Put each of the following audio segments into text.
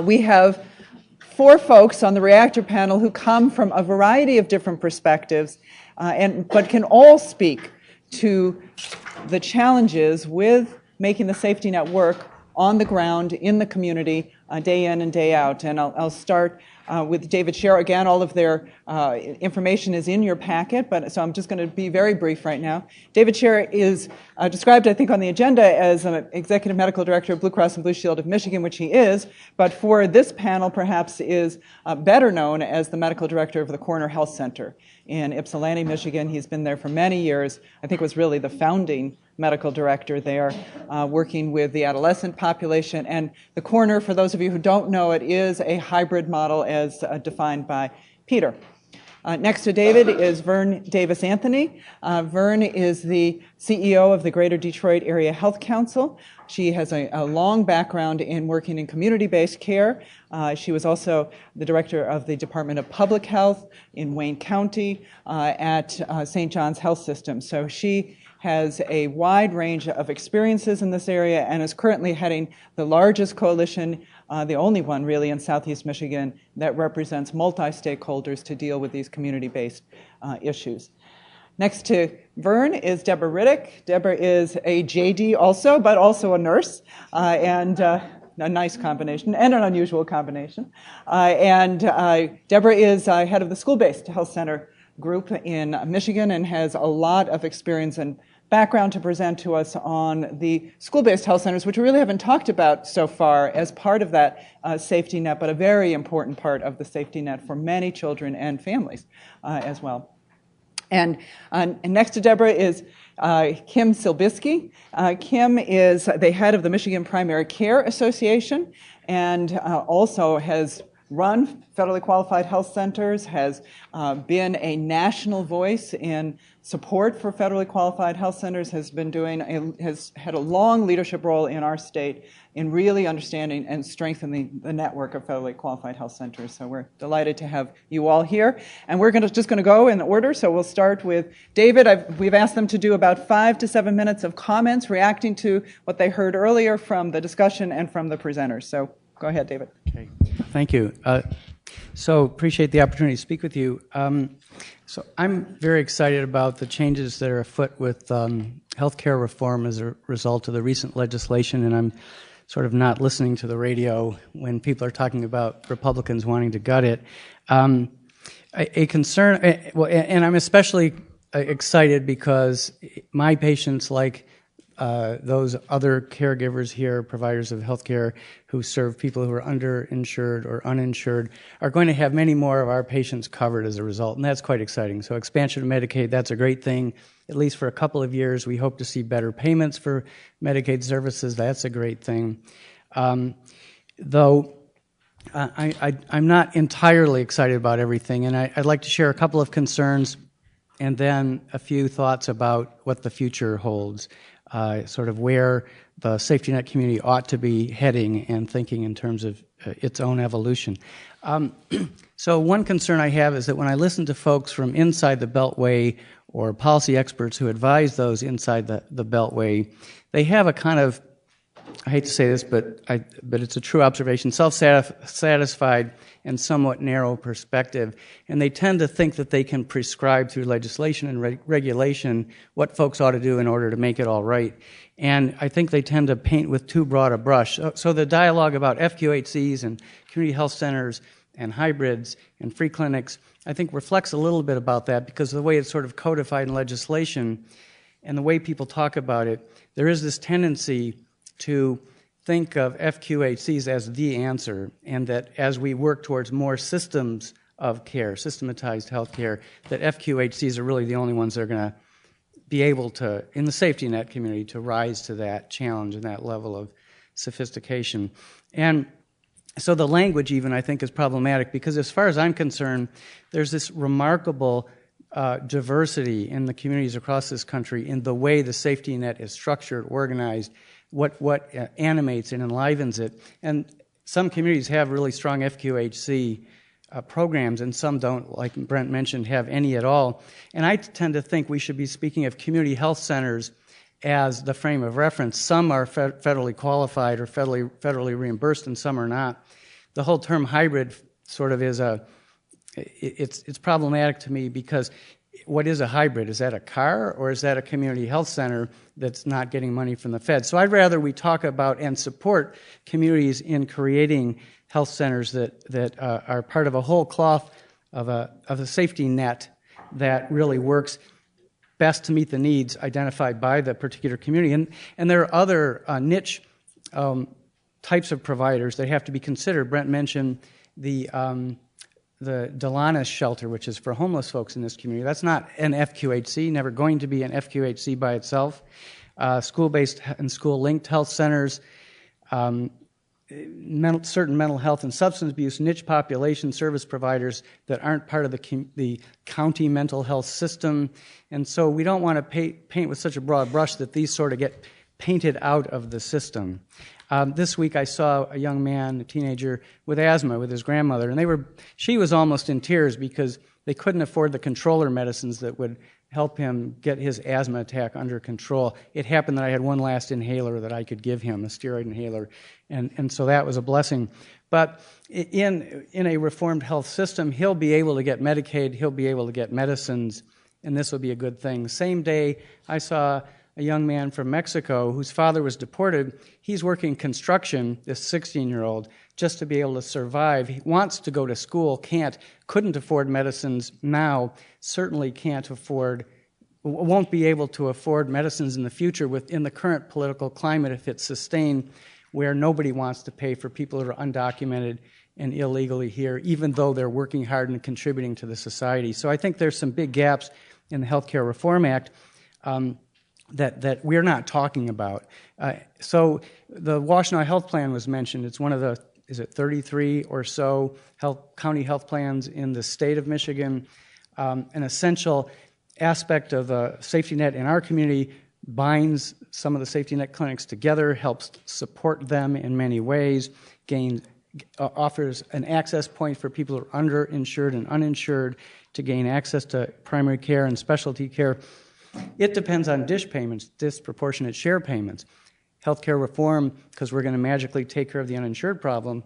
We have 4 folks on the Reactor panel who come from a variety of different perspectives, but can all speak to the challenges with making the safety net work on the ground in the community day in and day out. And I'll start with David Scher. Again, all of their information is in your packet, so I'm just going to be very brief right now. David Scher is described, I think, on the agenda as an Executive Medical Director of Blue Cross and Blue Shield of Michigan, which he is, but for this panel perhaps is better known as the Medical Director of the Corner Health Center in Ypsilanti, Michigan. He's been there for many years. I think was really the founding medical director there, working with the adolescent population. And the Corner, for those of you who don't know, it is a hybrid model as defined by Peter. Next to David is Vern Davis Anthony. Vern is the CEO of the Greater Detroit Area Health Council. She has a long background in working in community-based care. She was also the director of the Department of Public Health in Wayne County at St. John's Health System. So she has a wide range of experiences in this area and is currently heading the largest coalition, the only one really in Southeast Michigan, that represents multi-stakeholders to deal with these community-based issues. Next to Vern is Deborah Riddick. Deborah is a JD also, but also a nurse, and a nice combination, and an unusual combination. Deborah is head of the school-based health center group in Michigan and has a lot of experience and background to present to us on the school-based health centers, which we really haven't talked about so far as part of that safety net, but a very important part of the safety net for many children and families as well. And next to Deborah is Kim Silbiski. Kim is the head of the Michigan Primary Care Association and also has run federally qualified health centers, has been a national voice in support for federally qualified health centers, has had a long leadership role in our state in really understanding and strengthening the network of federally qualified health centers. So we're delighted to have you all here. And we're just going to go in order. So we'll start with David. We've asked them to do about 5 to 7 minutes of comments reacting to what they heard earlier from the discussion and from the presenters. So go ahead, David. Okay. Thank you. So appreciate the opportunity to speak with you. So I'm very excited about the changes that are afoot with healthcare reform as a result of the recent legislation, and I'm sort of not listening to the radio when people are talking about Republicans wanting to gut it. A concern, and I'm especially excited because my patients, like those other caregivers here, providers of healthcare who serve people who are underinsured or uninsured, are going to have many more of our patients covered as a result, and that's quite exciting. So expansion of Medicaid, that's a great thing. At least for a couple of years, we hope to see better payments for Medicaid services. That's a great thing. Though I'm not entirely excited about everything, and I'd like to share a couple of concerns and then a few thoughts about what the future holds. Sort of where the safety net community ought to be heading and thinking in terms of its own evolution. So one concern I have is that when I listen to folks from inside the Beltway or policy experts who advise those inside the Beltway, they have a kind of, I hate to say this, but it's a true observation, self-satisfied and somewhat narrow perspective. And they tend to think that they can prescribe through legislation and regulation what folks ought to do in order to make it all right. And I think they tend to paint with too broad a brush. So the dialogue about FQHCs and community health centers and hybrids and free clinics, I think reflects a little bit about that because of the way it's sort of codified in legislation and the way people talk about it. There is this tendency to think of FQHCs as the answer, and that as we work towards more systems of care, systematized health care, that FQHCs are really the only ones that are going to be able to, in the safety net community, to rise to that challenge and that level of sophistication. And so the language even, I think, is problematic because as far as I'm concerned, there's this remarkable diversity in the communities across this country in the way the safety net is structured, organized, what animates and enlivens it. And some communities have really strong FQHC programs, and some don't, like Brent mentioned, have any at all. And I tend to think we should be speaking of community health centers as the frame of reference. Some are federally qualified or federally reimbursed, and some are not. the whole term hybrid sort of is it's problematic to me, because what is a hybrid? Is that a car, or is that a community health center that's not getting money from the Fed? So I'd rather we talk about and support communities in creating health centers that are part of a whole cloth of a safety net that really works best to meet the needs identified by the particular community. And there are other niche types of providers that have to be considered. Brent mentioned the Delanis shelter, which is for homeless folks in this community. That's not an FQHC, never going to be an FQHC by itself. School-based and school-linked health centers, certain mental health and substance abuse niche population service providers that aren't part of the county mental health system. And so we don't want to paint with such a broad brush that these sort of get painted out of the system. This week I saw a young man, a teenager, with asthma with his grandmother, and she was almost in tears because they couldn't afford the controller medicines that would help him get his asthma attack under control. It happened that I had one last inhaler that I could give him, a steroid inhaler, and so that was a blessing. But in a reformed health system, he'll be able to get Medicaid, he'll be able to get medicines, and this will be a good thing. Same day, I saw a young man from Mexico whose father was deported. He's working construction, this 16-year-old, just to be able to survive. He wants to go to school, couldn't afford medicines now, certainly won't be able to afford medicines in the future within the current political climate if it's sustained, where nobody wants to pay for people that are undocumented and illegally here, even though they're working hard and contributing to the society. So I think there's some big gaps in the Healthcare Reform Act that we're not talking about. So the Washtenaw Health Plan was mentioned. It's one of the, 33 or so county health plans in the state of Michigan. An essential aspect of a safety net in our community, binds some of the safety net clinics together, helps support them in many ways, offers an access point for people who are underinsured and uninsured to gain access to primary care and specialty care. It depends on DSH payments, disproportionate share payments. Healthcare reform, because we're going to magically take care of the uninsured problem,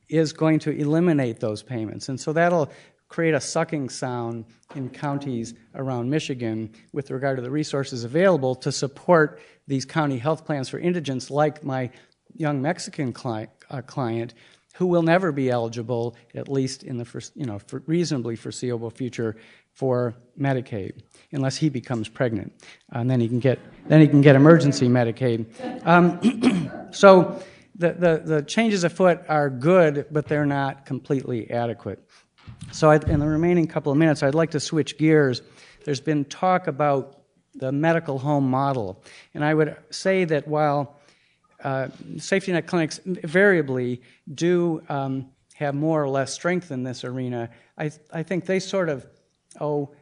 is going to eliminate those payments. And so that'll create a sucking sound in counties around Michigan with regard to the resources available to support these county health plans for indigents, like my young Mexican client, who will never be eligible, at least in the for reasonably foreseeable future, for Medicaid, unless he becomes pregnant, and then he can get emergency Medicaid. So the changes afoot are good, but they're not completely adequate. So in the remaining couple of minutes, I'd like to switch gears. There's been talk about the medical home model, and I would say that while safety net clinics invariably do have more or less strength in this arena, I think they sort of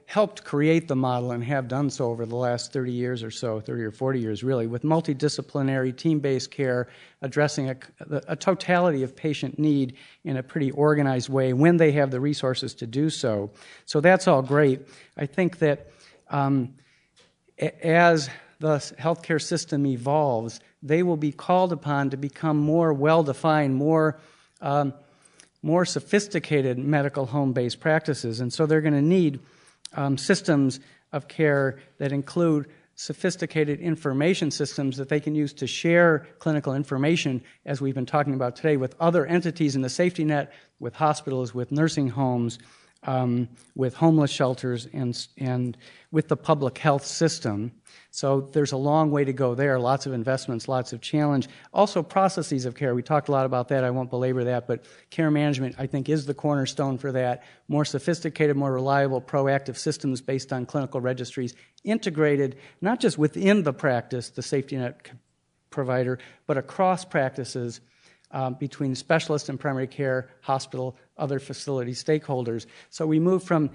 helped create the model and have done so over the last 30 years or so, 30 or 40 years really, with multidisciplinary team-based care addressing a totality of patient need in a pretty organized way when they have the resources to do so. So that's all great. I think that as the healthcare system evolves, they will be called upon to become more well-defined, more sophisticated medical home-based practices. And so they're going to need systems of care that include sophisticated information systems that they can use to share clinical information, as we've been talking about today, with other entities in the safety net, with hospitals, with nursing homes, with homeless shelters, and with the public health system. So there's a long way to go there, lots of investments, lots of challenge. Also processes of care, we talked a lot about that, I won't belabor that, but care management I think is the cornerstone for that. More sophisticated, more reliable, proactive systems based on clinical registries, integrated not just within the practice, the safety net provider, but across practices between specialists in primary care, hospital, other facility stakeholders. So we move from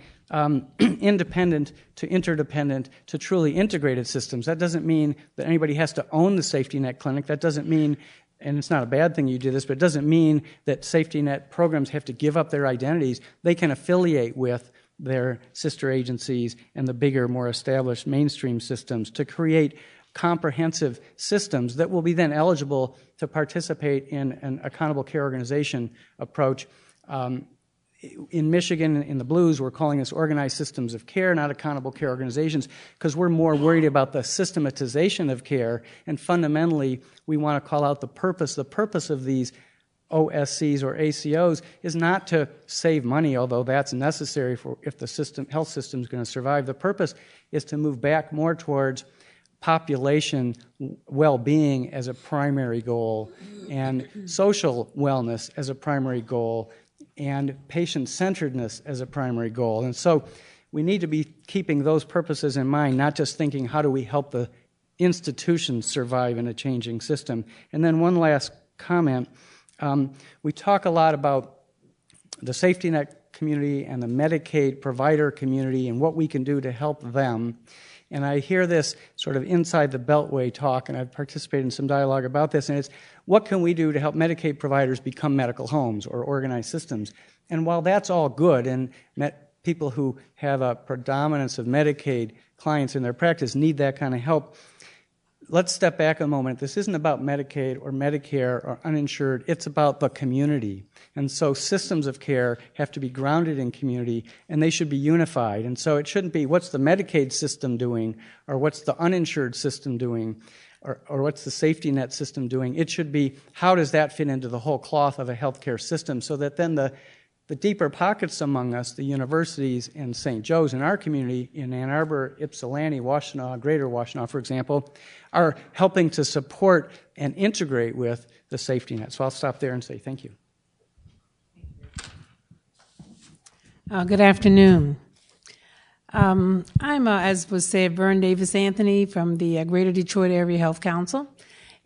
independent to interdependent to truly integrated systems. That doesn't mean that anybody has to own the safety net clinic. That doesn't mean, and it's not a bad thing you do this, but it doesn't mean that safety net programs have to give up their identities. They can affiliate with their sister agencies and the bigger, more established mainstream systems to create comprehensive systems that will be then eligible to participate in an accountable care organization approach. In Michigan, in the Blues, we're calling this organized systems of care, not accountable care organizations, because we're more worried about the systematization of care, and fundamentally, we want to call out the purpose. The purpose of these OSCs or ACOs is not to save money, although that's necessary for if the health system is going to survive. The purpose is to move back more towards population well-being as a primary goal, and social wellness as a primary goal, and patient-centeredness as a primary goal. And so we need to be keeping those purposes in mind, not just thinking, how do we help the institutions survive in a changing system? And then one last comment. We talk a lot about the safety net community and the Medicaid provider community and what we can do to help them. And I hear this sort of inside the Beltway talk, and I've participated in some dialogue about this, and it's, what can we do to help Medicaid providers become medical homes or organized systems? And while that's all good, and people who have a predominance of Medicaid clients in their practice need that kind of help, let's step back a moment. This isn't about Medicaid or Medicare or uninsured. It's about the community. And so systems of care have to be grounded in community, and they should be unified. And so it shouldn't be, what's the Medicaid system doing, or what's the uninsured system doing, or what's the safety net system doing. It should be, how does that fit into the whole cloth of a healthcare system, so that then the deeper pockets among us, the universities and St. Joe's in our community, in Ann Arbor, Ypsilanti, Washtenaw, Greater Washtenaw, for example, are helping to support and integrate with the safety net. So I'll stop there and say thank you. Good afternoon. I'm, as was said, Vern Davis Anthony from the Greater Detroit Area Health Council.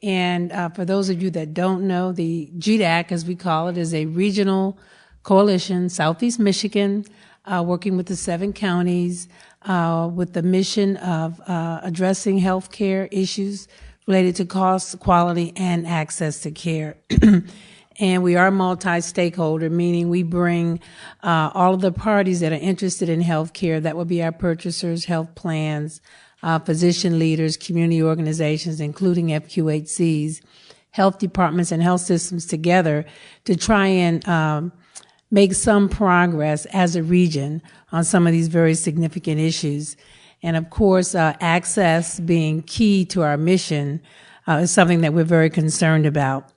And for those of you that don't know, the GDAC, as we call it, is a regional coalition, Southeast Michigan, working with the 7 counties with the mission of addressing healthcare issues related to cost, quality, and access to care. And we are multi-stakeholder, meaning we bring all of the parties that are interested in healthcare. That would be our purchasers, health plans, physician leaders, community organizations, including FQHCs, health departments, and health systems together to try and make some progress as a region on some of these very significant issues. And of course, access being key to our mission is something that we're very concerned about.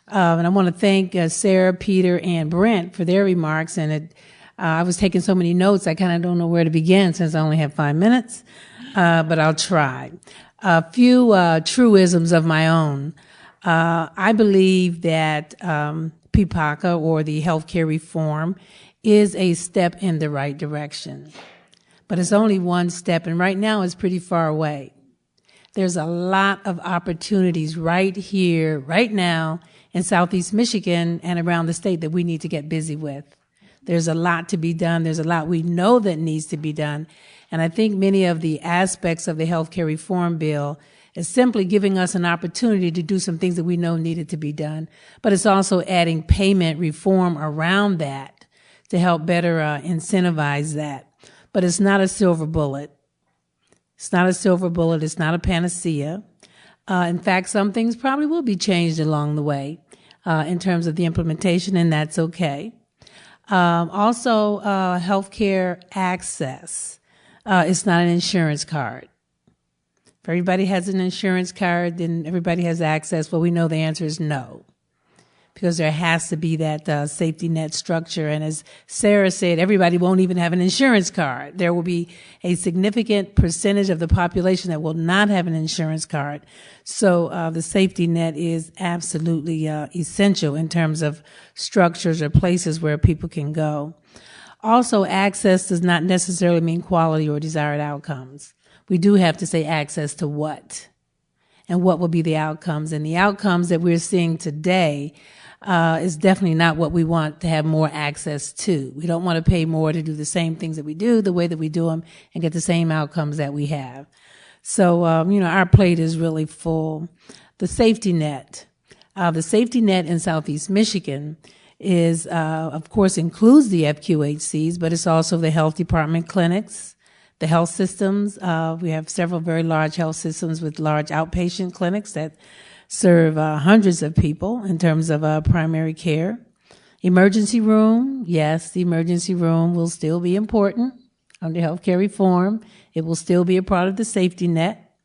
And I want to thank Sarah, Peter, and Brent for their remarks. And I was taking so many notes, I kind of don't know where to begin since I only have 5 minutes, but I'll try. A few truisms of my own. I believe that PPACA, or the healthcare reform, is a step in the right direction. But it's only one step, and right now it's pretty far away. There's a lot of opportunities right here, right now, in Southeast Michigan and around the state that we need to get busy with. There's a lot to be done. There's a lot we know that needs to be done. And I think many of the aspects of the healthcare reform bill is simply giving us an opportunity to do some things that we know needed to be done. But it's also adding payment reform around that to help better incentivize that. But it's not a silver bullet. It's not a silver bullet. It's not a panacea. In fact, some things probably will be changed along the way in terms of the implementation, and that's okay. Also, healthcare access. It's not an insurance card. If everybody has an insurance card, then everybody has access. Well, we know the answer is no, because there has to be that safety net structure. And as Sarah said, everybody won't even have an insurance card. There will be a significant percentage of the population that will not have an insurance card. So the safety net is absolutely essential in terms of structures or places where people can go. Also, access does not necessarily mean quality or desired outcomes. We do have to say access to what, and what will be the outcomes. And the outcomes that we're seeing today is definitely not what we want to have more access to. We don't want to pay more to do the same things that we do, the way that we do them, and get the same outcomes that we have. So, our plate is really full. The safety net. The safety net in Southeast Michigan is, of course, includes the FQHCs, but it's also the health department clinics, the health systems. We have several very large health systems with large outpatient clinics that serve hundreds of people in terms of primary care. Emergency room, yes, the emergency room will still be important under healthcare reform. It will still be a part of the safety net.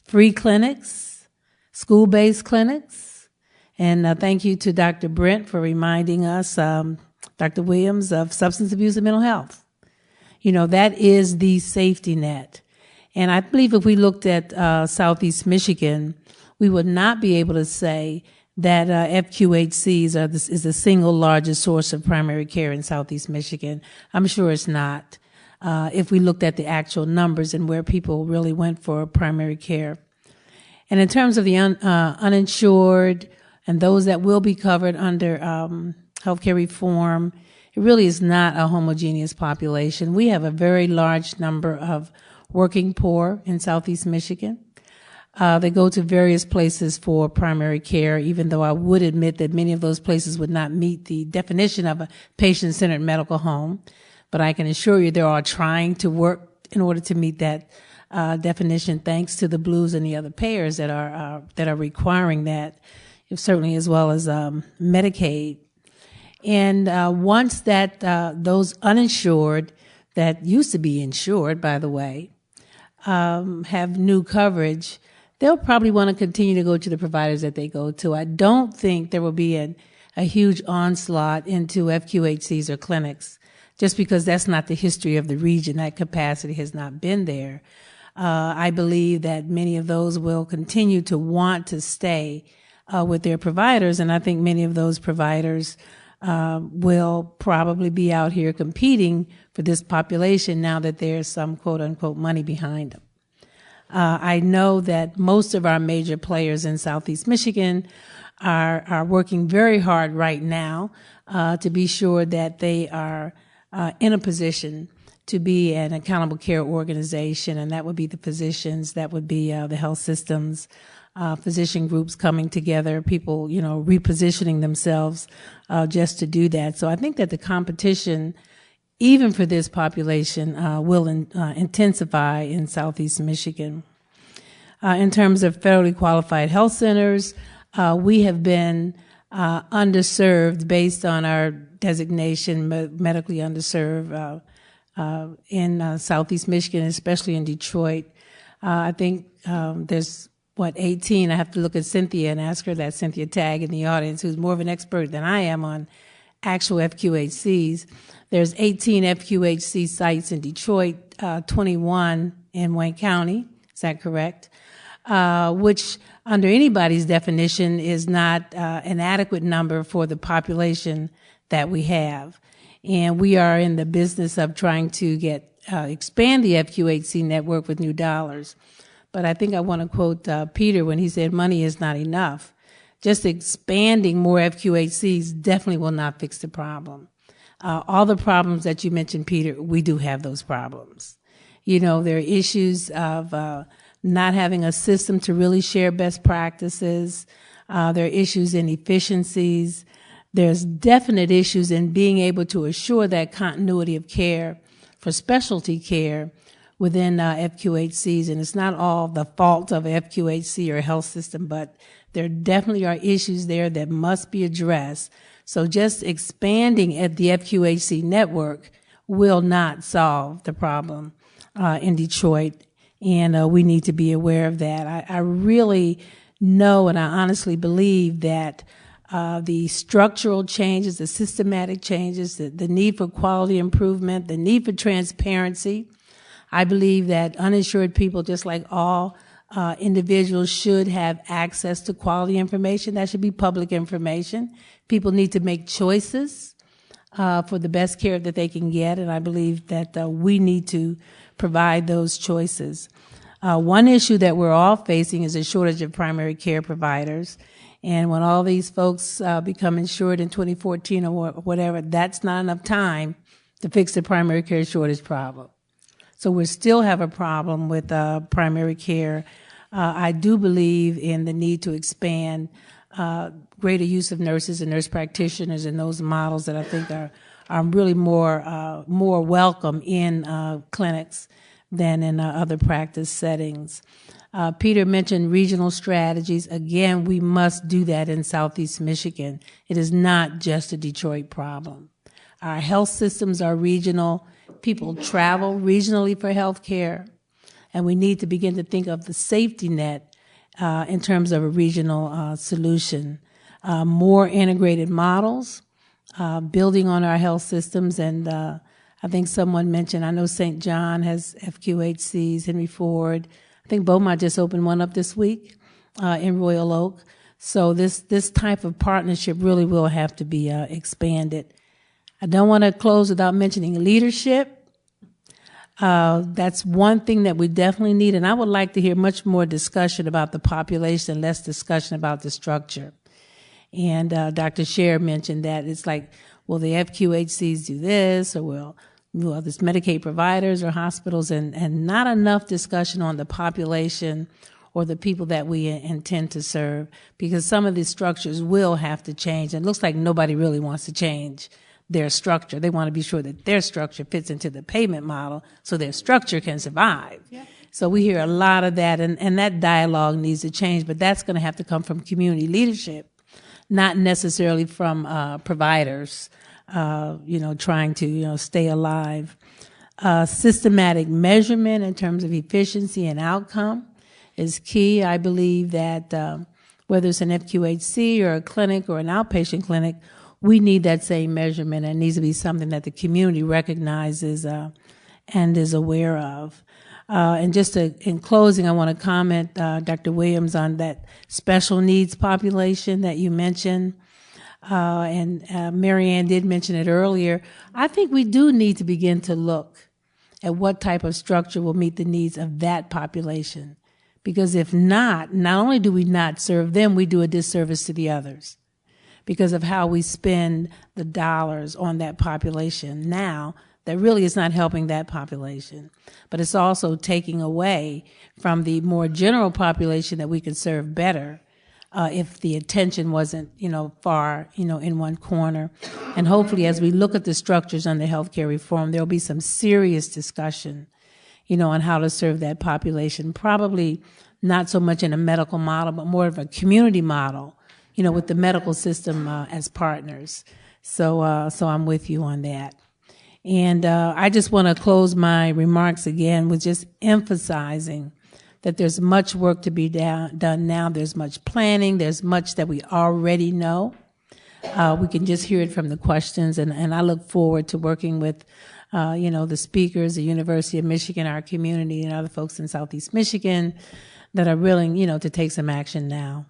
Free clinics, school-based clinics. And thank you to Dr. Brent for reminding us, Dr. Williams, of substance abuse and mental health. You know, that is the safety net. And I believe if we looked at Southeast Michigan, we would not be able to say that FQHCs is the single largest source of primary care in Southeast Michigan. I'm sure it's not. If we looked at the actual numbers and where people really went for primary care. And in terms of the uninsured and those that will be covered under healthcare reform, it really is not a homogeneous population. We have a very large number of working poor in Southeast Michigan. They go to various places for primary care, even though I would admit that many of those places would not meet the definition of a patient-centered medical home. But I can assure you they're all trying to work in order to meet that definition, thanks to the Blues and the other payers that are requiring that, certainly as well as Medicaid. And once that those uninsured that used to be insured, by the way, have new coverage, they'll probably want to continue to go to the providers that they go to. I don't think there will be a huge onslaught into FQHCs or clinics, just because that's not the history of the region. That capacity has not been there. I believe that many of those will continue to want to stay with their providers, and I think many of those providers will probably be out here competing for this population now that there's some quote-unquote money behind them. I know that most of our major players in Southeast Michigan are working very hard right now to be sure that they are in a position to be an accountable care organization, and that would be the physicians, that would be the health systems, physician groups coming together, people, you know, repositioning themselves just to do that. So I think that the competition, even for this population, will intensify in Southeast Michigan. In terms of federally qualified health centers, we have been underserved based on our designation, medically underserved, in Southeast Michigan, especially in Detroit. I think there's 18. I have to look at Cynthia and ask her that, Cynthia Tagg in the audience, who's more of an expert than I am on actual FQHCs. There's 18 FQHC sites in Detroit, 21 in Wayne County. Is that correct? Which, under anybody's definition, is not an adequate number for the population that we have. And we are in the business of trying to expand the FQHC network with new dollars. But I think I want to quote Peter when he said money is not enough. Just expanding more FQHCs definitely will not fix the problem. All the problems that you mentioned, Peter, we do have those problems. You know, there are issues of not having a system to really share best practices. There are issues in efficiencies. There's definite issues in being able to assure that continuity of care for specialty care within FQHCs. And it's not all the fault of FQHC or a health system, but there definitely are issues there that must be addressed. So just expanding at the FQHC network will not solve the problem in Detroit, and we need to be aware of that. I really know and I honestly believe that the structural changes, the systematic changes, the need for quality improvement, the need for transparency. I believe that uninsured people, just like all individuals, should have access to quality information. That should be public information. People need to make choices for the best care that they can get, and I believe that we need to provide those choices. One issue that we're all facing is a shortage of primary care providers. And when all these folks become insured in 2014 or whatever, that's not enough time to fix the primary care shortage problem. So we still have a problem with primary care. I do believe in the need to expand greater use of nurses and nurse practitioners and those models that I think are really more welcome in clinics. than in other practice settings. Peter mentioned regional strategies. Again, we must do that in Southeast Michigan. It is not just a Detroit problem. Our health systems are regional. People travel regionally for health care, and we need to begin to think of the safety net in terms of a regional solution. More integrated models, building on our health systems, and I think someone mentioned, I know St. John has FQHCs, Henry Ford. I think Beaumont just opened one up this week in Royal Oak. So this type of partnership really will have to be expanded. I don't want to close without mentioning leadership. That's one thing that we definitely need, and I would like to hear much more discussion about the population, less discussion about the structure. And Dr. Scher mentioned that it's like, will the FQHCs do this, or will this Medicaid providers or hospitals, and not enough discussion on the population or the people that we intend to serve, because some of these structures will have to change. And it looks like nobody really wants to change their structure. They want to be sure that their structure fits into the payment model so their structure can survive. Yeah. So we hear a lot of that, and that dialogue needs to change, but that's going to have to come from community leadership, not necessarily from providers, trying to, stay alive. Systematic measurement in terms of efficiency and outcome is key. I believe that whether it's an FQHC or a clinic or an outpatient clinic, we need that same measurement, and it needs to be something that the community recognizes and is aware of. And just in closing, I want to comment, Dr. Williams, on that special needs population that you mentioned. And Mary Ann did mention it earlier. I think we do need to begin to look at what type of structure will meet the needs of that population. Because if not only do we not serve them, we do a disservice to the others because of how we spend the dollars on that population now that really is not helping that population. But it's also taking away from the more general population that we could serve better if the attention wasn't, far, in one corner. And hopefully as we look at the structures under healthcare reform, there'll be some serious discussion, on how to serve that population. Probably not so much in a medical model, but more of a community model, with the medical system as partners. So I'm with you on that. And I just want to close my remarks again with just emphasizing that there's much work to be done now. There's much planning. There's much that we already know. We can just hear it from the questions, and I look forward to working with, the speakers, the University of Michigan, our community, and other folks in Southeast Michigan that are willing, to take some action now.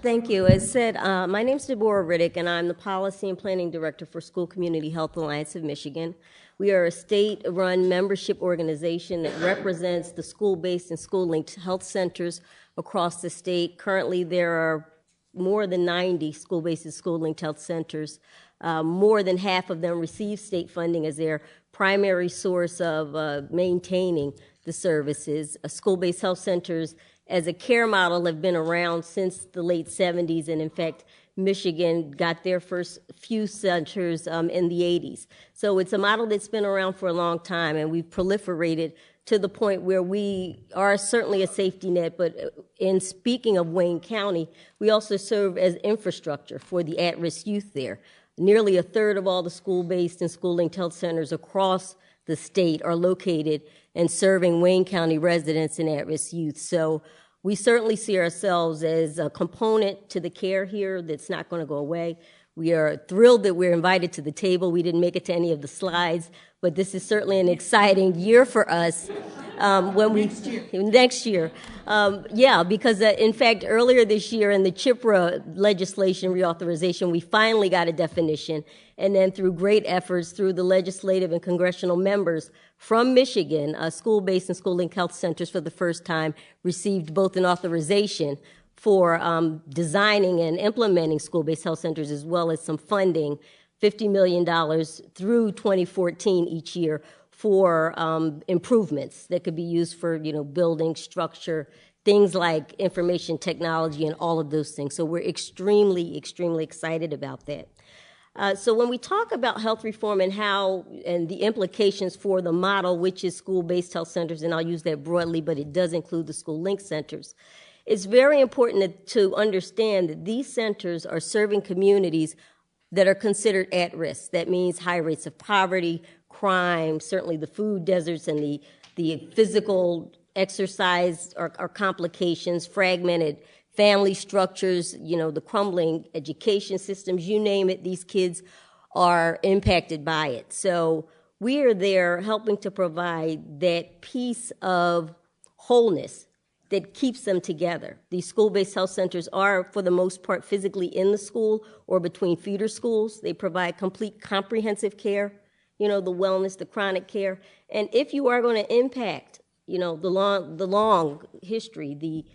Thank you. As said, my name is Deborah Riddick, and I'm the Policy and Planning Director for School Community Health Alliance of Michigan. We are a state-run membership organization that represents the school-based and school-linked health centers across the state. Currently, there are more than 90 school-based and school-linked health centers. More than half of them receive state funding as their primary source of maintaining the services. School-based health centers as a care model have been around since the late 70s, and in fact, Michigan got their first few centers in the 80s. So it's a model that's been around for a long time, and we've proliferated to the point where we are certainly a safety net, but in speaking of Wayne County, we also serve as infrastructure for the at-risk youth there. Nearly a third of all the school-based and school-linked health centers across the state are located and serving Wayne County residents and at-risk youth. So we certainly see ourselves as a component to the care here that's not going to go away. We are thrilled that we're invited to the table. We didn't make it to any of the slides, but this is certainly an exciting year for us. Next year. Because in fact, earlier this year in the CHIPRA legislation reauthorization, we finally got a definition. And then through great efforts through the legislative and congressional members from Michigan, school-based and school-linked health centers for the first time received both an authorization for designing and implementing school-based health centers as well as some funding, $50 million through 2014 each year for improvements that could be used for, building structure, things like information technology and all of those things. So we're extremely, extremely excited about that. So when we talk about health reform and how and the implications for the model, which is school-based health centers, and I'll use that broadly, but it does include the school link centers, it's very important to understand that these centers are serving communities that are considered at risk. That means high rates of poverty, crime, certainly the food deserts and the physical exercise or complications, fragmented family structures, the crumbling education systems, you name it, these kids are impacted by it. So we are there helping to provide that piece of wholeness that keeps them together. These school-based health centers are, for the most part, physically in the school or between feeder schools. They provide complete comprehensive care, the wellness, the chronic care. And if you are going to impact, the long history,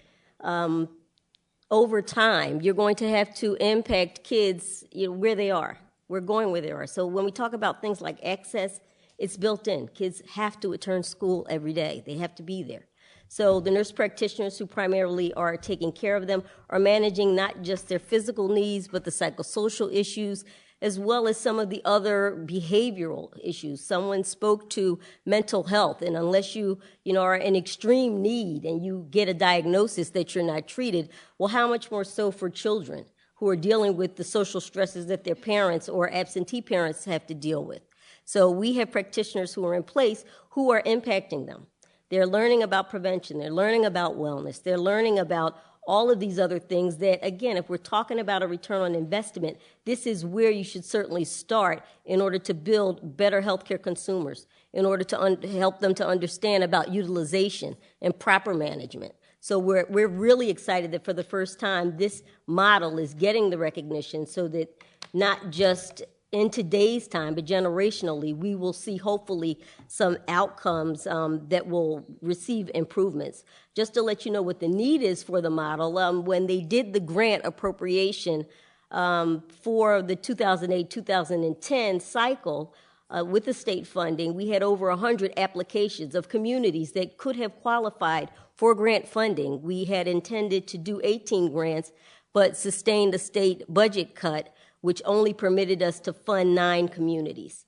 over time, you're going to have to impact kids, where they are. We're going where they are. So when we talk about things like access, it's built in. Kids have to attend school every day. They have to be there. So the nurse practitioners who primarily are taking care of them are managing not just their physical needs, but the psychosocial issues, as well as some of the other behavioral issues. Someone spoke to mental health, and unless you are in extreme need and you get a diagnosis that you're not treated, well, how much more so for children who are dealing with the social stresses that their parents or absentee parents have to deal with. So we have practitioners who are in place who are impacting them. They're learning about prevention. They're learning about wellness. They're learning about all of these other things that, again, if we're talking about a return on investment, this is where you should certainly start in order to build better healthcare consumers, in order to help them to understand about utilization and proper management. So we're really excited that for the first time, this model is getting the recognition so that not just in today's time, but generationally, we will see hopefully some outcomes that will receive improvements. Just to let you know what the need is for the model, when they did the grant appropriation for the 2008-2010 cycle with the state funding, we had over 100 applications of communities that could have qualified for grant funding. We had intended to do 18 grants, but sustained a state budget cut which only permitted us to fund 9 communities.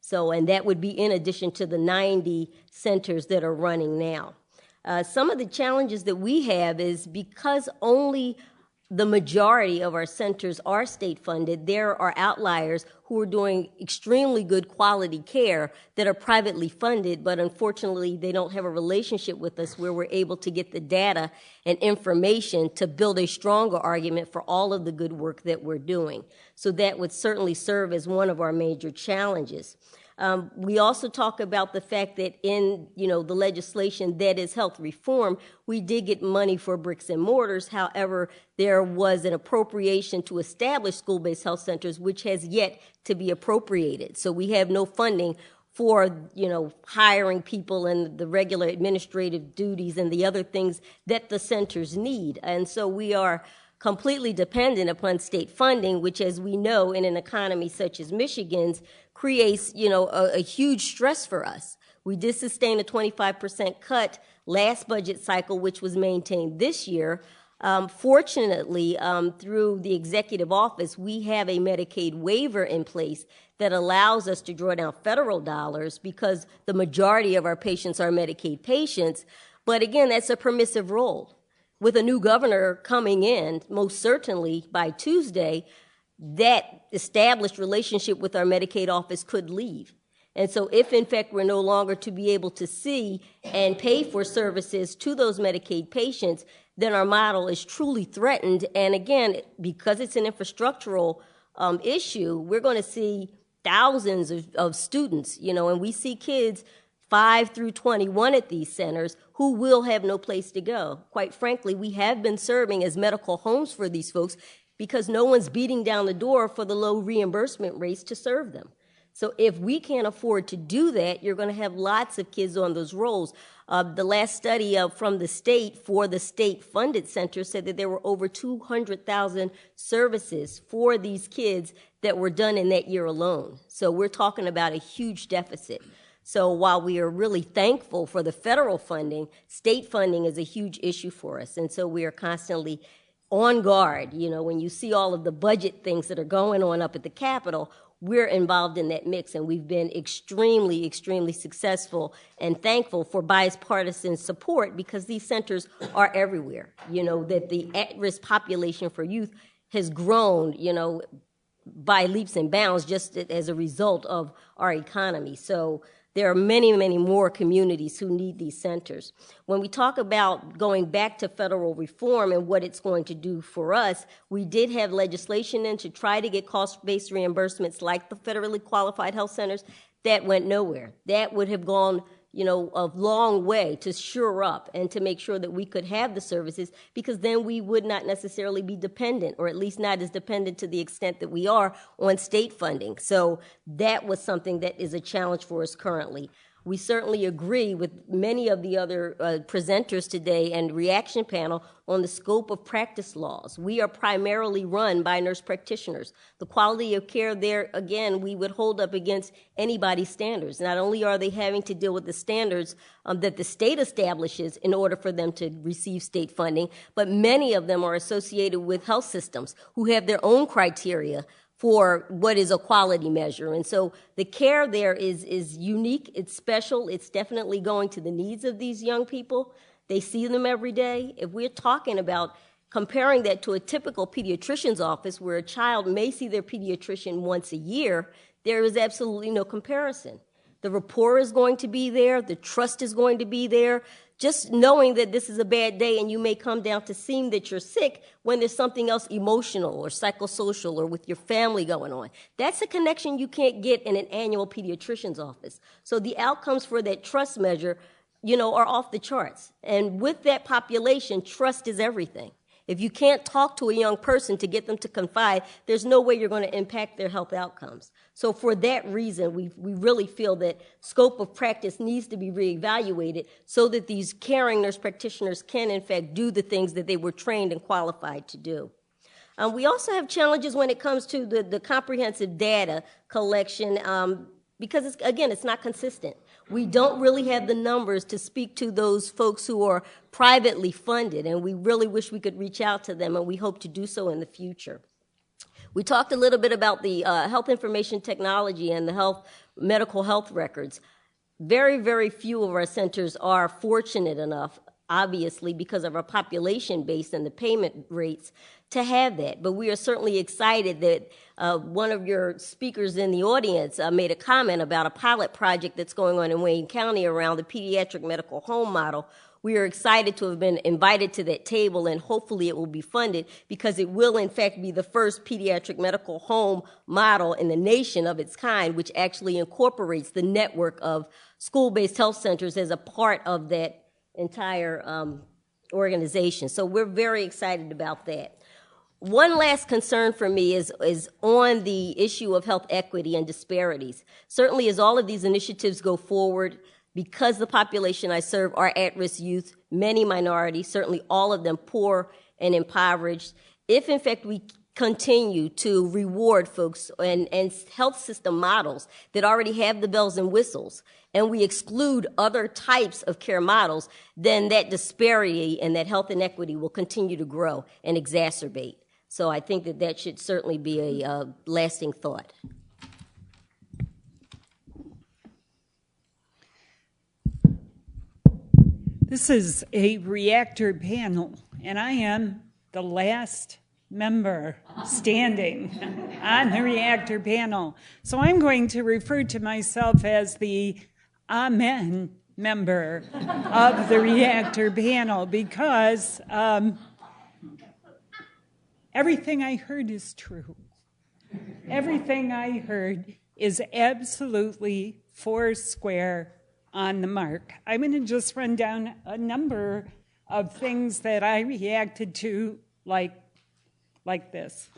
So, and that would be in addition to the 90 centers that are running now. Some of the challenges that we have is because only the majority of our centers are state funded, there are outliers who are doing extremely good quality care that are privately funded, but unfortunately they don't have a relationship with us where we're able to get the data and information to build a stronger argument for all of the good work that we're doing. So that would certainly serve as one of our major challenges. We also talk about the fact that in the legislation that is health reform, we did get money for bricks and mortars. However, there was an appropriation to establish school-based health centers, which has yet to be appropriated. So we have no funding for hiring people and the regular administrative duties and the other things that the centers need. And so we are completely dependent upon state funding, which, as we know, in an economy such as Michigan's, creates, a huge stress for us. We did sustain a 25% cut last budget cycle, which was maintained this year. Fortunately, through the executive office, we have a Medicaid waiver in place that allows us to draw down federal dollars because the majority of our patients are Medicaid patients. But again, that's a permissive role. With a new governor coming in, most certainly by Tuesday, that established relationship with our Medicaid office could leave. And so if, in fact, we're no longer to be able to see and pay for services to those Medicaid patients, then our model is truly threatened. And again, because it's an infrastructural issue, we're going to see thousands of students, and we see kids 5 through 21 at these centers who will have no place to go. Quite frankly, we have been serving as medical homes for these folks because no one's beating down the door for the low reimbursement rates to serve them. So if we can't afford to do that, you're going to have lots of kids on those rolls. The last study from the state for the state-funded center said that there were over 200,000 services for these kids that were done in that year alone. So we're talking about a huge deficit. So while we are really thankful for the federal funding, state funding is a huge issue for us. And so we are constantly on guard. You know, when you see all of the budget things that are going on up at the Capitol, we're involved in that mix, and we've been extremely, extremely successful and thankful for bipartisan support, because these centers are everywhere. You know, that the at-risk population for youth has grown, you know, by leaps and bounds just as a result of our economy. So there are many, many more communities who need these centers. When we talk about going back to federal reform and what it's going to do for us, we did have legislation in to try to get cost-based reimbursements like the federally qualified health centers. That went nowhere. That would have gone, you know, a long way to shore up and to make sure that we could have the services, because then we would not necessarily be dependent, or at least not as dependent to the extent that we are, on state funding. So that was something that is a challenge for us currently. We certainly agree with many of the other presenters today and Reaction panel on the scope of practice laws. We are primarily run by nurse practitioners. The quality of care there, again, we would hold up against anybody's standards. Not only are they having to deal with the standards that the state establishes in order for them to receive state funding, but many of them are associated with health systems who have their own criteria for what is a quality measure. And so the care there is unique, it's special, it's definitely going to the needs of these young people. They see them every day. If we're talking about comparing that to a typical pediatrician's office where a child may see their pediatrician once a year, there is absolutely no comparison. The rapport is going to be there, the trust is going to be there. Just knowing that this is a bad day and you may come down to seem that you're sick when there's something else emotional or psychosocial or with your family going on. That's a connection you can't get in an annual pediatrician's office. So the outcomes for that trust measure, you know, are off the charts. And with that population, trust is everything. If you can't talk to a young person to get them to confide, there's no way you're going to impact their health outcomes. So for that reason, we really feel that scope of practice needs to be reevaluated so that these caring nurse practitioners can, in fact, do the things that they were trained and qualified to do. We also have challenges when it comes to the comprehensive data collection because, it's not consistent. We don't really have the numbers to speak to those folks who are privately funded, and we really wish we could reach out to them, and we hope to do so in the future. We talked a little bit about the health information technology and the medical health records. Very, very few of our centers are fortunate enough, obviously, because of our population base and the payment rates, to have that. But we are certainly excited that one of your speakers in the audience made a comment about a pilot project that's going on in Wayne County around the pediatric medical home model. We are excited to have been invited to that table, and hopefully it will be funded, because it will, in fact, be the first pediatric medical home model in the nation of its kind, which actually incorporates the network of school-based health centers as a part of that entire organization. So we're very excited about that. One last concern for me is on the issue of health equity and disparities. Certainly, as all of these initiatives go forward, because the population I serve are at-risk youth, many minorities, certainly all of them poor and impoverished, if in fact we continue to reward folks and health system models that already have the bells and whistles, and we exclude other types of care models, then that disparity and that health inequity will continue to grow and exacerbate. So I think that should certainly be a lasting thought. This is a Reactor panel, and I am the last member standing on the Reactor panel. So I'm going to refer to myself as the Amen member of the Reactor panel, because everything I heard is true. Everything I heard is absolutely foursquare on the mark. I'm going to just run down a number of things that I reacted to like this.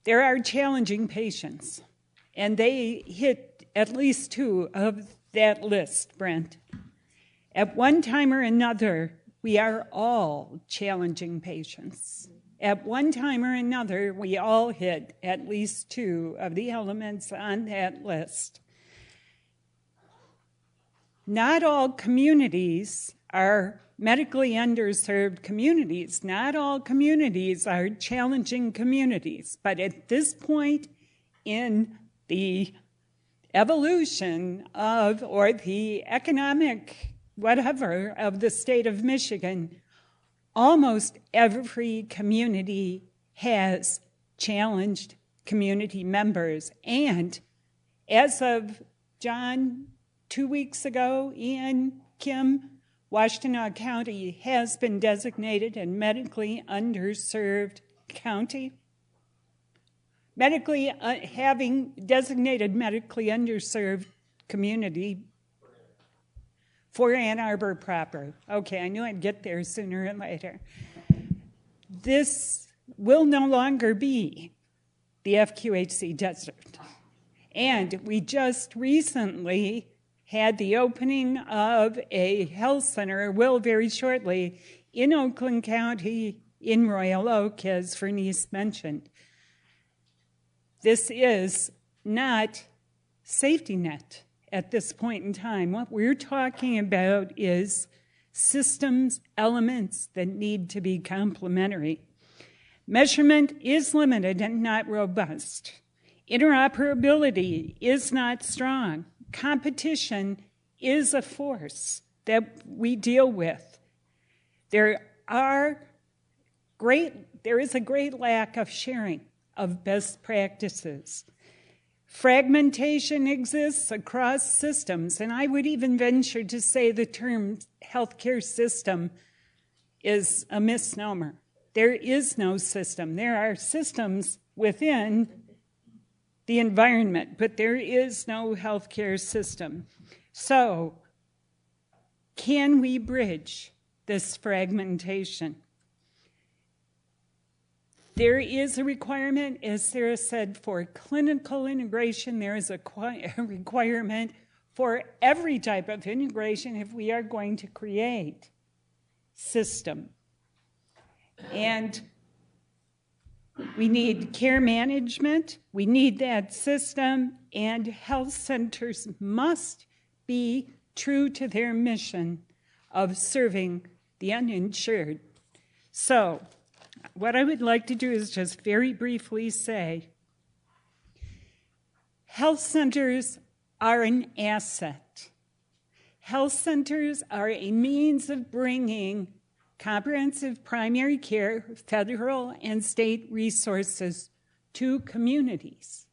There are challenging patients, and they hit at least two of that list, Brent. At one time or another, we are all challenging patients. At one time or another, we all hit at least two of the elements on that list. Not all communities are medically underserved communities. Not all communities are challenging communities, but at this point in the evolution of, or the economic whatever of the state of Michigan, almost every community has challenged community members. And as of John, 2 weeks ago, Ian, Kim, Washtenaw County has been designated a medically underserved county. Having designated medically underserved community for Ann Arbor proper. Okay, I knew I'd get there sooner or later. This will no longer be the FQHC desert. And we just recently had the opening of a health center, will very shortly, in Oakland County, in Royal Oak, as Vernice mentioned. This is not safety net at this point in time. What we're talking about is systems, elements that need to be complementary. Measurement is limited and not robust. Interoperability is not strong. Competition is a force that we deal with. There is a great lack of sharing of best practices. Fragmentation exists across systems, and I would even venture to say the term healthcare system is a misnomer. There is no system. There are systems within the environment, but there is no healthcare system. So, can we bridge this fragmentation? There is a requirement, as Sarah said, for clinical integration. There is a requirement for every type of integration if we are going to create system. And we need care management, we need that system, and health centers must be true to their mission of serving the uninsured. So, what I would like to do is just very briefly say, health centers are an asset. Health centers are a means of bringing comprehensive primary care, federal and state resources to communities.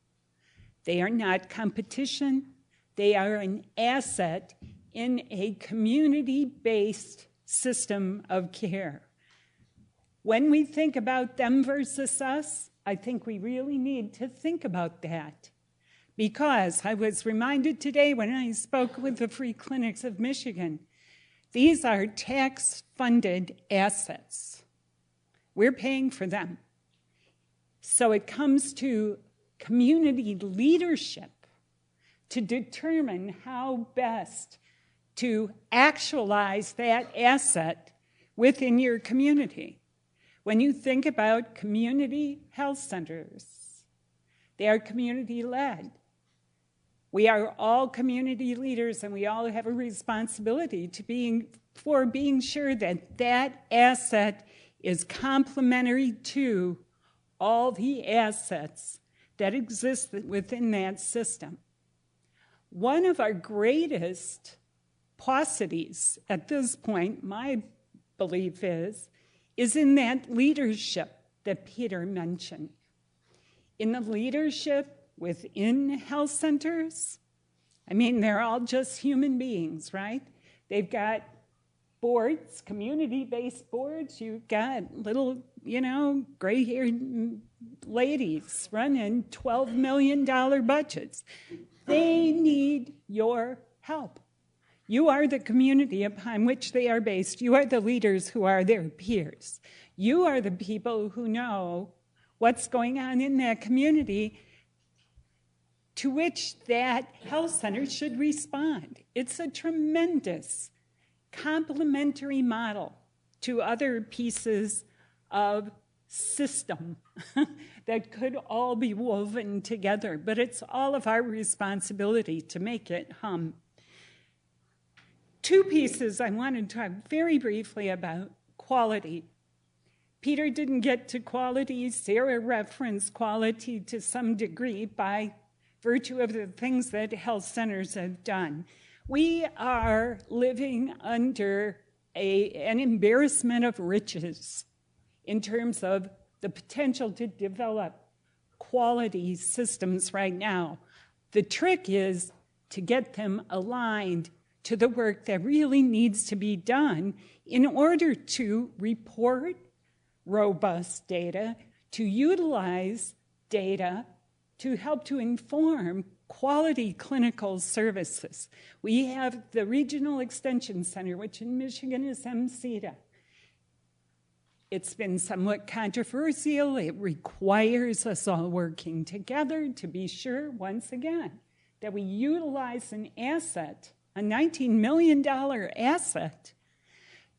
They are not competition. They are an asset in a community-based system of care. When we think about them versus us, I think we really need to think about that. Because I was reminded today when I spoke with the Free Clinics of Michigan, these are tax-funded assets. We're paying for them. So it comes to community leadership to determine how best to actualize that asset within your community. When you think about community health centers, they are community-led. We are all community leaders, and we all have a responsibility for being sure that that asset is complementary to all the assets that exist within that system. One of our greatest paucities at this point, my belief is in that leadership that Peter mentioned. In the leadership within health centers, I mean, they're all just human beings, right? They've got boards, community-based boards. You've got little, gray-haired ladies running $12 million budgets. They need your help. You are the community upon which they are based. You are the leaders who are their peers. You are the people who know what's going on in that community to which that health center should respond. It's a tremendous complementary model to other pieces of system that could all be woven together, but it's all of our responsibility to make it hum. Two pieces I want to talk very briefly about. Quality. Peter didn't get to quality. Sarah referenced quality to some degree by virtue of the things that health centers have done. We are living under an embarrassment of riches in terms of the potential to develop quality systems right now. The trick is to get them aligned to the work that really needs to be done in order to report robust data, to utilize data to help to inform quality clinical services. We have the Regional Extension Center, which in Michigan is MCEDA. It's been somewhat controversial. It requires us all working together to be sure, once again, that we utilize an asset, a $19 million asset,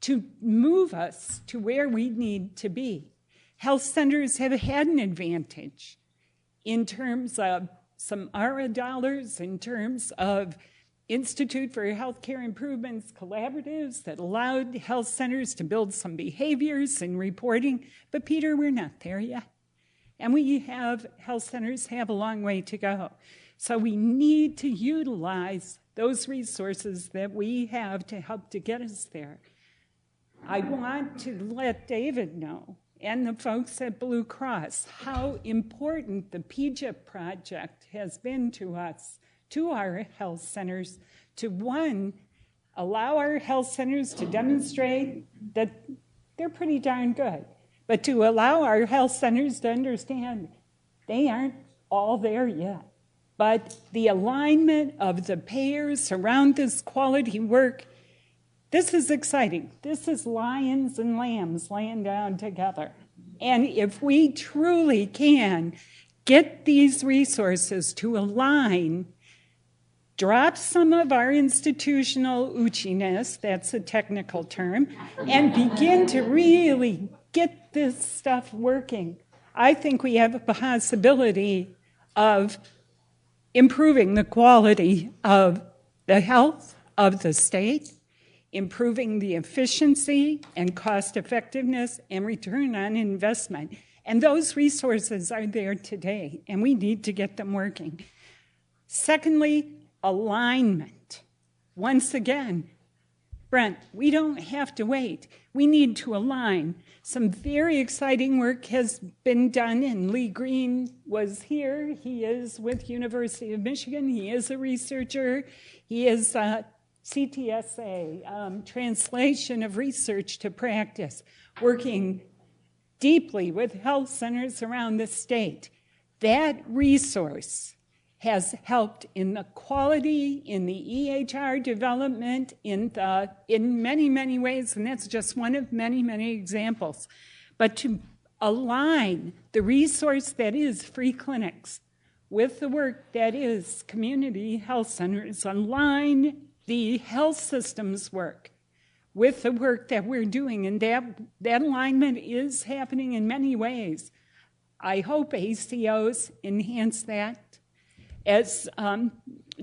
to move us to where we need to be. Health centers have had an advantage in terms of some ARA dollars, in terms of Institute for Healthcare Improvements collaboratives that allowed health centers to build some behaviors and reporting. But Peter, we're not there yet. And health centers have a long way to go. So we need to utilize those resources that we have to help to get us there. I want to let David know, and the folks at Blue Cross, how important the PGIP project has been to us, to our health centers, to one, allow our health centers to demonstrate that they're pretty darn good, but to allow our health centers to understand they aren't all there yet. But the alignment of the payers around this quality work, this is exciting. This is lions and lambs laying down together. And if we truly can get these resources to align, drop some of our institutional oochiness, that's a technical term, and begin to really get this stuff working, I think we have a possibility of improving the quality of the health of the state, improving the efficiency and cost effectiveness and return on investment. And those resources are there today, and we need to get them working. Secondly, alignment. Once again, Brent, we don't have to wait. We need to align. Some very exciting work has been done, and Lee Green was here. He is with University of Michigan. He is a researcher. He is CTSA, translation of research to practice, working deeply with health centers around the state. That resource has helped in the quality, in the EHR development, in many, many ways, and that's just one of many, many examples. But to align the resource that is free clinics with the work that is community health centers, align the health systems work with the work that we're doing, and that alignment is happening in many ways. I hope ACOs enhance that. As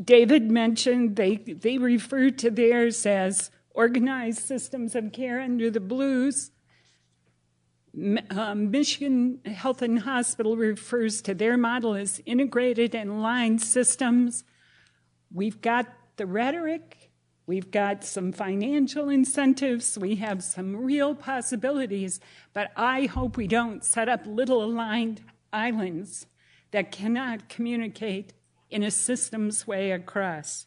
David mentioned, they refer to theirs as organized systems of care under the Blues. Michigan Health and Hospital refers to their model as integrated and aligned systems. We've got the rhetoric, we've got some financial incentives, we have some real possibilities, but I hope we don't set up little aligned islands that cannot communicate in a systems way across.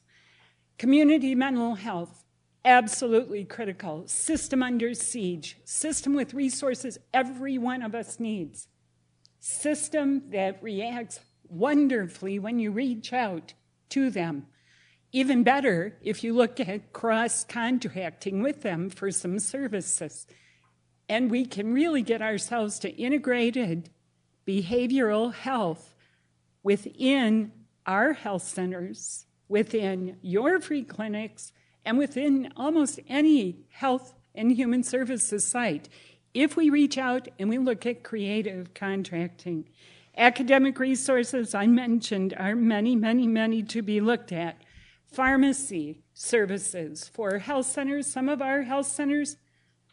Community mental health, absolutely critical. System under siege, system with resources every one of us needs. System that reacts wonderfully when you reach out to them. Even better if you look at cross-contracting with them for some services. And we can really get ourselves to integrated behavioral health within our health centers, within your free clinics, and within almost any health and human services site, if we reach out and we look at creative contracting. Academic resources I mentioned are many, many, many to be looked at. pharmacy services for health centers. Some of our health centers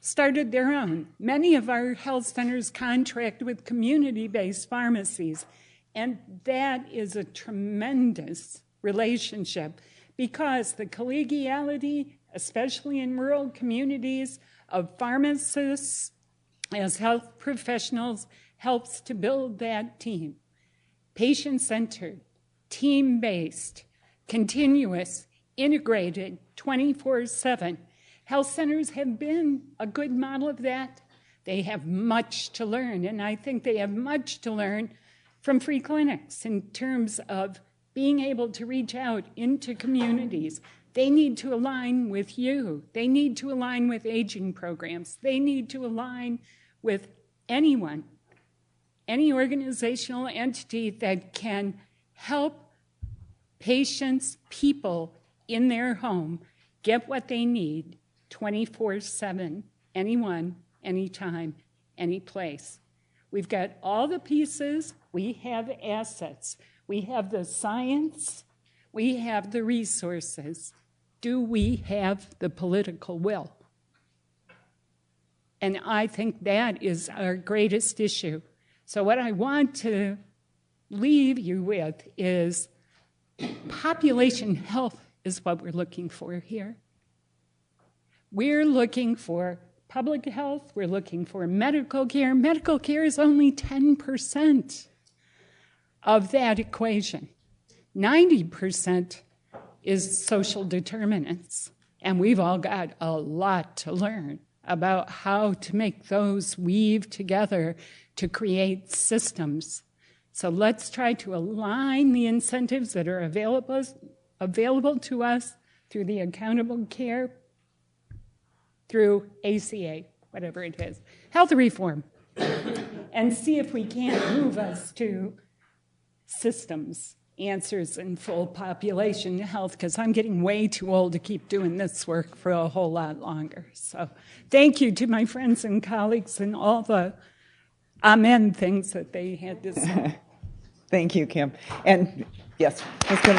started their own. Many of our health centers contract with community-based pharmacies, and that is a tremendous relationship because the collegiality, especially in rural communities, of pharmacists as health professionals helps to build that team. Patient-centered, team-based, continuous, integrated, 24/7. Health centers have been a good model of that. They have much to learn, and I think they have much to learn from free clinics in terms of being able to reach out into communities. They need to align with you. They need to align with aging programs. They need to align with anyone, any organizational entity that can help patients, people in their home get what they need 24/7, anyone, anytime, any place. We've got all the pieces. We have assets. We have the science. We have the resources. Do we have the political will? And I think that is our greatest issue. So what I want to leave you with is population health is what we're looking for here. We're looking for public health. We're looking for medical care. Medical care is only 10% of that equation. 90% is social determinants. And we've all got a lot to learn about how to make those weave together to create systems. So let's try to align the incentives that are available to us through the accountable care, through ACA, whatever it is, health reform, and see if we can't move us to systems, answers in full population health, because I'm getting way too old to keep doing this work for a whole lot longer. So thank you to my friends and colleagues and all the amen things that they had to say. Thank you, Kim. And yes, let's go.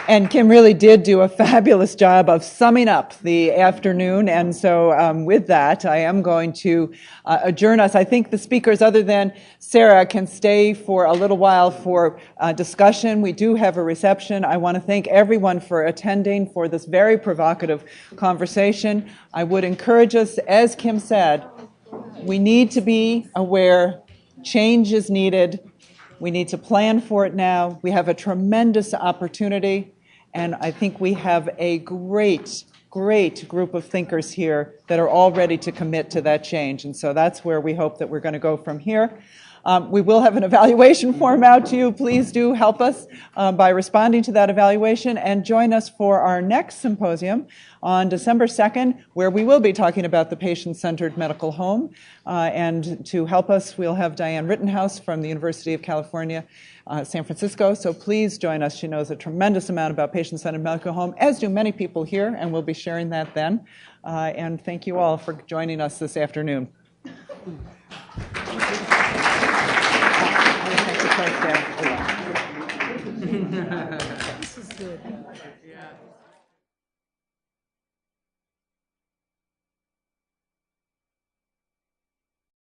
And Kim really did do a fabulous job of summing up the afternoon. And so with that, I am going to adjourn us. I think the speakers, other than Sarah, can stay for a little while for discussion. We do have a reception. I want to thank everyone for attending for this very provocative conversation. I would encourage us, as Kim said, we need to be aware change is needed. We need to plan for it now. We have a tremendous opportunity. And I think we have a great group of thinkers here that are all ready to commit to that change. And so that's where we hope that we're going to go from here. We will have an evaluation form out to you. Please do help us by responding to that evaluation and join us for our next symposium on December 2nd, where we will be talking about the patient-centered medical home. And to help us, we'll have Diane Rittenhouse from the University of California, San Francisco. So please join us. She knows a tremendous amount about patient-centered medical home, as do many people here, and we'll be sharing that then. And thank you all for joining us this afternoon. This is good. Yeah.